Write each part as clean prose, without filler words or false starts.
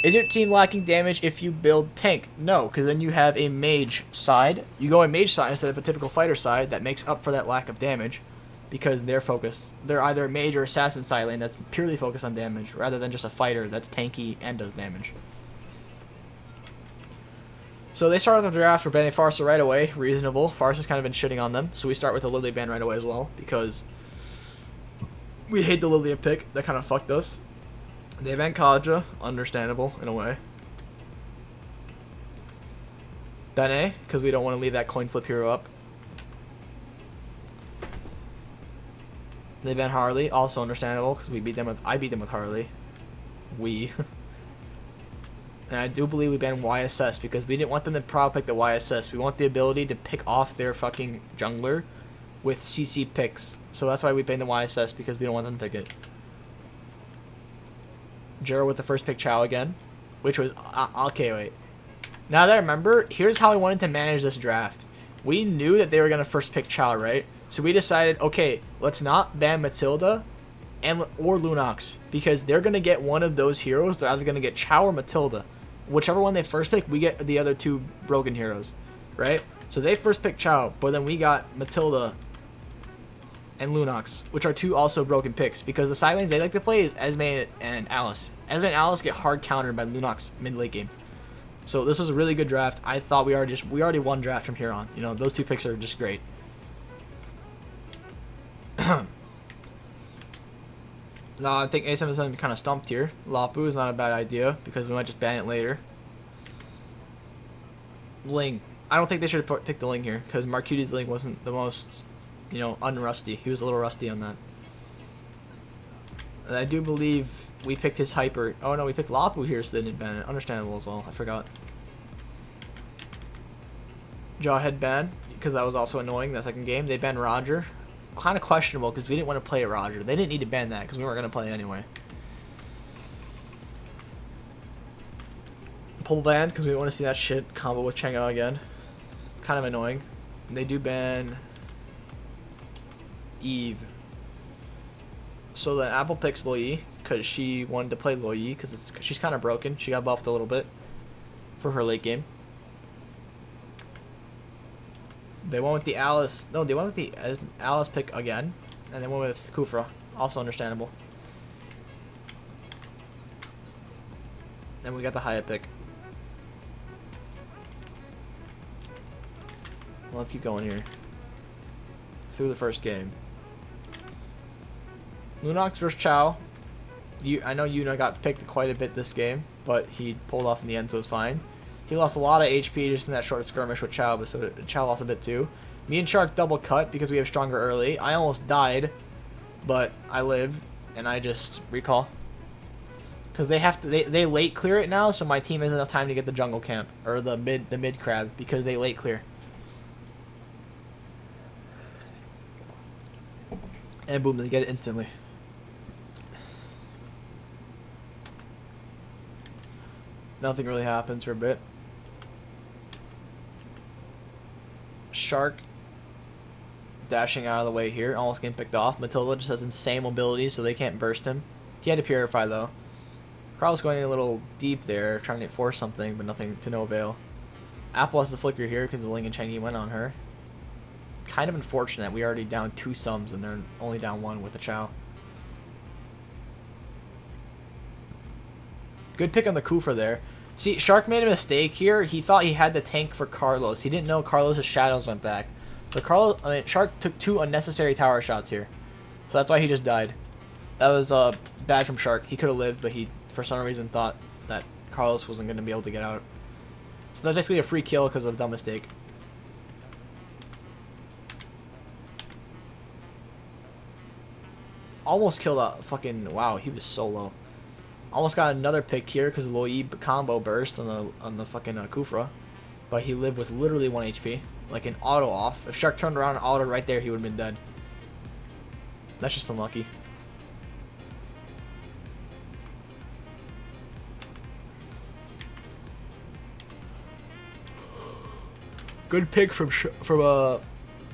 Is your team lacking damage if you build tank? No, because then you have a mage side. You go a mage side instead of a typical fighter side that makes up for that lack of damage, because they're focused. They're either a mage or assassin side lane that's purely focused on damage, rather than just a fighter that's tanky and does damage. So they start with the draft for banning Farsa right away. Reasonable. Farsa's kind of been shitting on them, so we start with the Lily ban right away as well, because we hate the Lillia pick. That kind of fucked us. They ban Kaja. Understandable, in a way. Bene, because we don't want to leave that coin flip hero up. They ban Harley. Also understandable, because I beat them with Harley. And I do believe we banned YSS because we didn't want them to proud pick the YSS. We want the ability to pick off their fucking jungler with CC picks. So that's why we banned the YSS, because we don't want them to pick it. Jero with the first pick Chow again, which was okay. Wait, now that I remember, here's how I wanted to manage this draft. We knew that they were gonna first pick Chow, right? So we decided, okay, let's not ban Matilda or Lunox, because they're gonna get one of those heroes. They're either gonna get Chow or Matilda. Whichever one they first pick, we get the other two broken heroes, right? So they first picked Chow, but then we got Matilda and Lunox, which are two also broken picks, because the side lanes they like to play is Esme and Alice. Esme and Alice get hard countered by Lunox mid late game. So this was a really good draft. I thought we already won draft from here on. You know, those two picks are just great. No, I think A7 is going to be kind of stumped here. Lapu is not a bad idea, because we might just ban it later. Ling. I don't think they should have picked the Ling here, because Marcuti's Ling wasn't the most, you know, unrusty. He was a little rusty on that. And I do believe we picked his Hyper. Oh no, we picked Lapu here, so they didn't ban it. Understandable as well. I forgot. Jawhead ban, because that was also annoying that second game. They banned Roger. Kind of questionable, because we didn't want to play at Roger. They didn't need to ban that, because we weren't going to play it anyway. Pull ban, because we don't want to see that shit combo with Chang'e again. Kind of annoying. And they do ban Eve. So then Apple picks Loyi, because she wanted to play Loyi, because she's kind of broken. She got buffed a little bit for her late game. They went with the Alice. No, they went with the Alice pick again. And they went with Kufra. Also understandable. And we got the Hyatt pick. Well, let's keep going here. Through the first game. Lunox versus Chow. I know Yuna got picked quite a bit this game, but he pulled off in the end, so it's fine. He lost a lot of HP just in that short skirmish with Chow, but so Chow lost a bit too. Me and Shark double cut because we have stronger early. I almost died, but I lived, and I just recall. Because they late clear it now, so my team has enough time to get the jungle camp or the mid crab, because they late clear. And boom, they get it instantly. Nothing really happens for a bit. Shark dashing out of the way here, almost getting picked off. Matilda just has insane mobility, so they can't burst him. He had to purify though. Carl's going a little deep there, trying to force something, but nothing to no avail. Apple has the flicker here because the Ling and Chang'e went on her. Kind of unfortunate. We already down 2 sums and they're only down 1 with a Chow. Good pick on the Kufra there. See, Shark made a mistake here. He thought he had the tank for Carlos. He didn't know Carlos' shadows went back. So Shark took 2 unnecessary tower shots here. So that's why he just died. That was bad from Shark. He could have lived, but he, for some reason, thought that Carlos wasn't going to be able to get out. So that's basically a free kill because of a dumb mistake. Almost killed a fucking... Wow, he was so low. Almost got another pick here because the Loyi combo burst on the fucking Kufra. But he lived with literally 1 HP. Like an auto off. If Shark turned around and auto right there, he would have been dead. That's just unlucky. Good pick from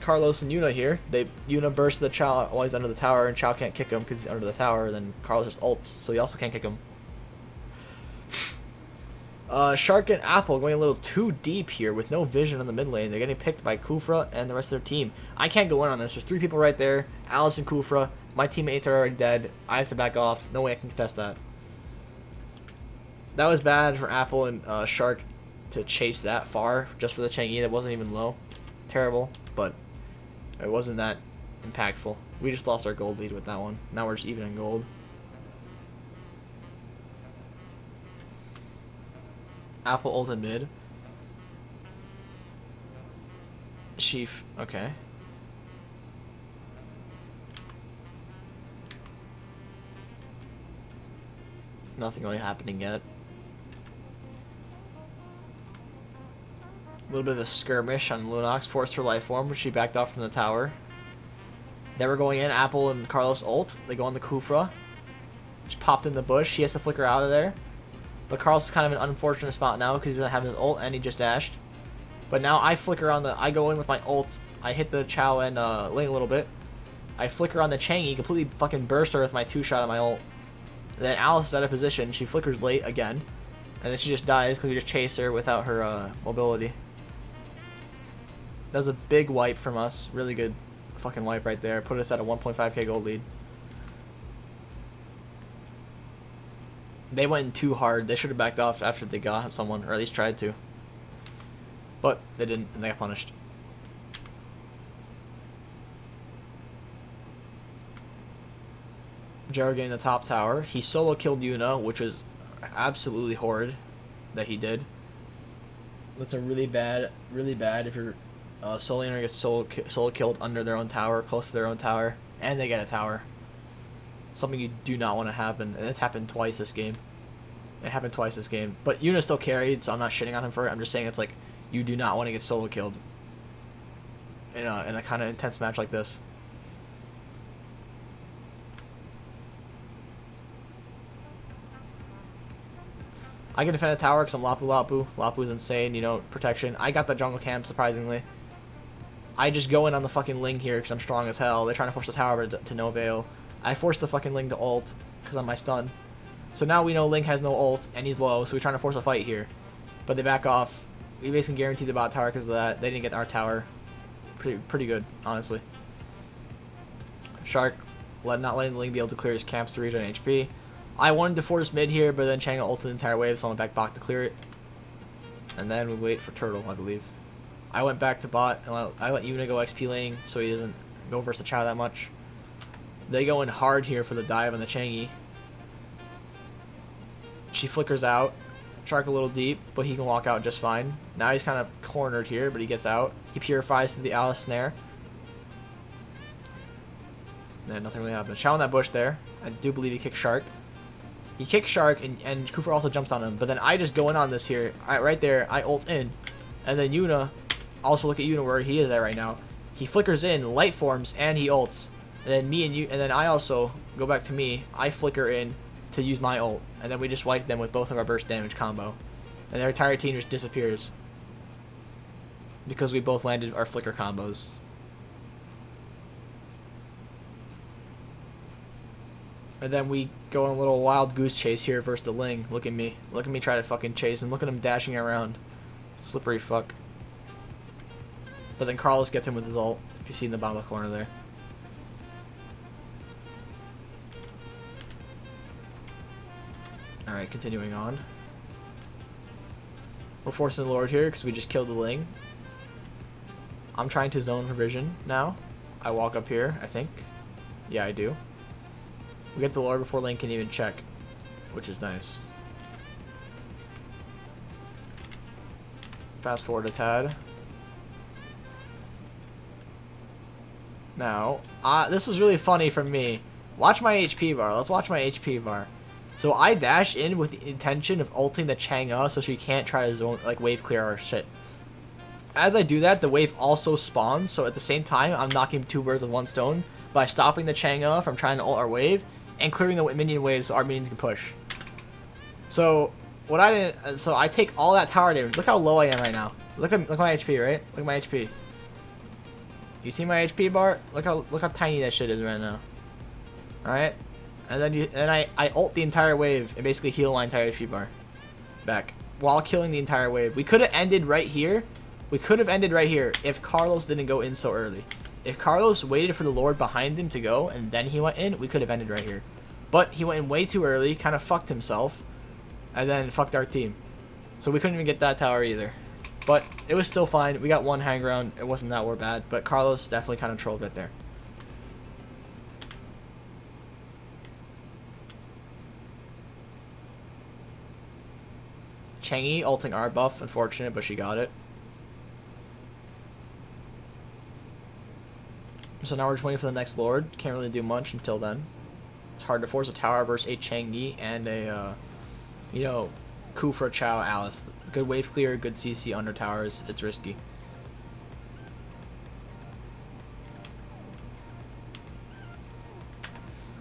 Carlos and Yuna here. Yuna burst the Chow while he's under the tower, and Chow can't kick him because he's under the tower. Then Carlos just ults, so he also can't kick him. Shark and Apple going a little too deep here with no vision on the mid lane. They're getting picked by Kufra and the rest of their team. I can't go in on this. There's 3 people right there. Alice and Kufra. My teammates are already dead. I have to back off. No way I can contest that. That was bad for Apple and Shark to chase that far just for the Chang'e that wasn't even low. Terrible, but it wasn't that impactful. We just lost our gold lead with that one. Now we're just even in gold. Apple ulted mid. Sheaf, okay. Nothing really happening yet. A little bit of a skirmish on Lunox, forced her life form, but she backed off from the tower. Never going in, Apple and Carlos ult. They go on the Kufra. Just popped in the bush. He has to flicker out of there. But Carlos is kind of an unfortunate spot now because he doesn't have his ult and he just dashed. But now I flicker on the... I go in with my ult. I hit the Chow and Ling a little bit. I flicker on the Chang'e, completely fucking burst her with my 2-shot on my ult. And then Alice is out of position. She flickers late again. And then she just dies because we just chase her without her mobility. That was a big wipe from us. Really good fucking wipe right there. Put us at a 1.5k gold lead. They went in too hard. They should have backed off after they got someone, or at least tried to. But they didn't, and they got punished. Jaro getting the top tower. He solo killed Yuna, which was absolutely horrid that he did. That's a really bad if your solo laner gets solo killed under their own tower, close to their own tower, and they get a tower. Something you do not want to happen, and it's happened twice this game. It happened twice this game. But Yuna still carried, so I'm not shitting on him for it. I'm just saying it's like, you do not want to get solo killed in a kind of intense match like this. I can defend a tower because I'm Lapu Lapu. Lapu's insane, you know, protection. I got the jungle camp, surprisingly. I just go in on the fucking Ling here because I'm strong as hell. They're trying to force the tower to no avail. I forced the fucking Ling to ult because of my stun. So now we know Ling has no ult and he's low, so we're trying to force a fight here. But they back off. We basically guaranteed the bot tower because of that. They didn't get our tower. Pretty good, honestly. Shark not letting Ling be able to clear his camps to regen HP. I wanted to force mid here, but then Chang'e ulted the entire wave, so I went back bot to clear it. And then we wait for Turtle, I believe. I went back to bot, and I let Yuna go XP lane so he doesn't go versus the Chow that much. They go in hard here for the dive on the Chang'e. She flickers out. Shark a little deep, but he can walk out just fine. Now he's kind of cornered here, but he gets out. He purifies through the Alice snare. And nothing really happened. Chow in that bush there. I do believe he kicked Shark. He kicks Shark, and Kufra also jumps on him. But then I just go in on this here. Right there, I ult in. And then Yuna, also look at Yuna where he is at right now. He flickers in, light forms, and he ults. And then and then I also go back to me. I flicker in to use my ult. And then we just wipe them with both of our burst damage combo. And their entire team just disappears. Because we both landed our flicker combos. And then we go on a little wild goose chase here versus the Ling. Look at me. Look at me try to fucking chase and look at him dashing around. Slippery fuck. But then Carlos gets him with his ult. If you see in the bottom of the corner there. Alright, continuing on. We're forcing the Lord here because we just killed the Ling. I'm trying to zone for vision now. I walk up here, I think. Yeah, I do. We get the Lord before Ling can even check, which is nice. Fast forward a tad. Now, this is really funny for me. Watch my HP bar. Let's watch my HP bar. So I dash in with the intention of ulting the Chang'e so she can't try to zone, like, wave clear our shit. As I do that, the wave also spawns, so at the same time, I'm knocking 2 birds with 1 stone by stopping the Chang'e from trying to ult our wave and clearing the minion waves so our minions can push. So what I didn't, so I take all that tower damage. Look how low I am right now. Look my HP, right? Look at my HP. You see my HP bar? Look how tiny that shit is right now. All right, and then I ult the entire wave and basically heal my entire HP bar back. while killing the entire wave. We could have ended right here. We could have ended right here if Carlos didn't go in so early. If Carlos waited for the Lord behind him to go and then he went in, we could have ended right here. But he went in way too early, kind of fucked himself, and then fucked our team. So we couldn't even get that tower either. But it was still fine. We got one high ground. It wasn't that bad. But Carlos definitely kind of trolled right there. Chang'e ulting our buff. Unfortunate, but she got it. So now we're just waiting for the next Lord. Can't really do much until then. It's hard to force a tower versus a Chang'e and a, you know, Khufra, Chao, Alice. Good wave clear, good CC under towers. It's risky.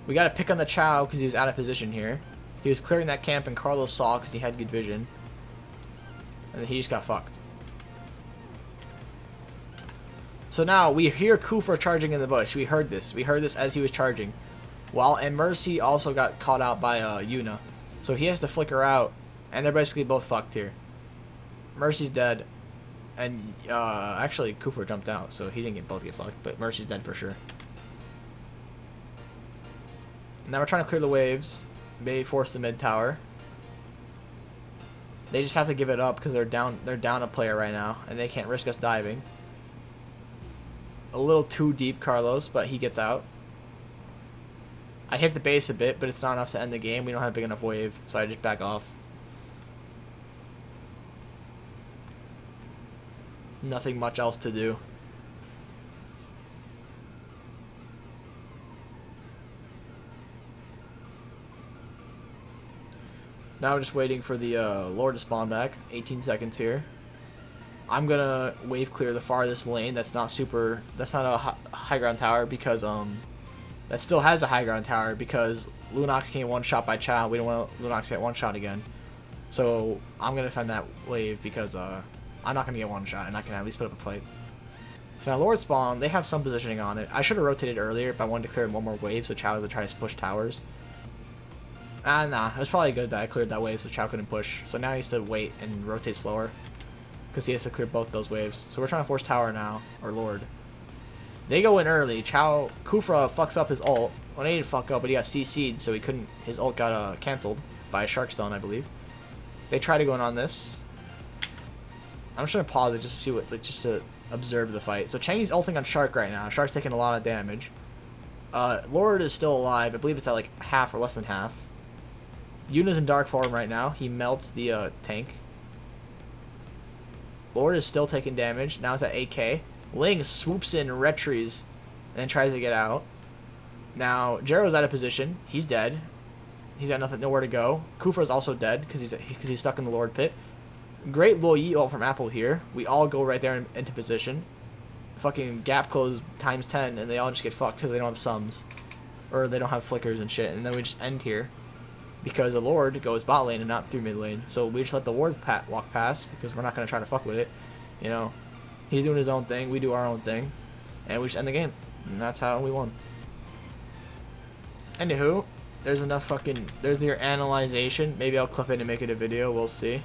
We got to pick on the Chao because he was out of position here. He was clearing that camp and Carlos saw because he had good vision. And he just got fucked. So now we hear Khufra charging in the bush. We heard this. We heard this as he was charging. And Mercy also got caught out by Yuna. So he has to flicker out. And they're basically both fucked here. Mercy's dead. And actually Khufra jumped out. So he didn't both get fucked. But Mercy's dead for sure. Now we're trying to clear the waves. Maybe force the mid tower. They just have to give it up because they're down a player right now. And they can't risk us diving. A little too deep, Carlos, but he gets out. I hit the base a bit, but it's not enough to end the game. We don't have a big enough wave, so I just back off. Nothing much else to do. Now I'm just waiting for the Lord to spawn back. 18 seconds here. I'm gonna wave clear the farthest lane. That's not a high ground tower because that still has a high ground tower because Lunox can get one shot by Chao. We don't want Lunox to get one shot again. So I'm gonna defend that wave because I'm not gonna get one shot and I can at least put up a fight. So now Lord spawn, they have some positioning on it. I should have rotated earlier if I wanted to clear one more wave so Chao doesn't try to push towers. Nah, it was probably good that I cleared that wave so Chao couldn't push. So now he has to wait and rotate slower. Because he has to clear both those waves. So we're trying to force tower now. Or Lord. They go in early. Khufra fucks up his ult. Well, he didn't fuck up, but he got CC'd, so he couldn't. His ult got cancelled by a Sharkstone, I believe. They try to go in on this. I'm just gonna pause it just to see what, just to observe the fight. So Chang'e's ulting on Shark right now. Shark's taking a lot of damage. Lord is still alive. I believe it's at like half or less than half. Yuna's in dark form right now. He melts the tank. Lord is still taking damage. Now it's at 8k. Ling swoops in, retries, and tries to get out. Now, Jero's out of position. He's dead. He's got nowhere to go. Khufra's also dead because he's stuck in the Lord pit. Great Lo Yi ult from Apple here. We all go right there into position. Fucking gap close times 10, and they all just get fucked because they don't have sums. Or they don't have flickers and shit. And then we just end here. Because the Lord goes bot lane and not through mid lane. So we just let the Ward walk past because we're not going to try to fuck with it. You know, he's doing his own thing. We do our own thing. And we just end the game. And that's how we won. Anywho, there's enough there's your analyzation. Maybe I'll clip it and make it a video. We'll see.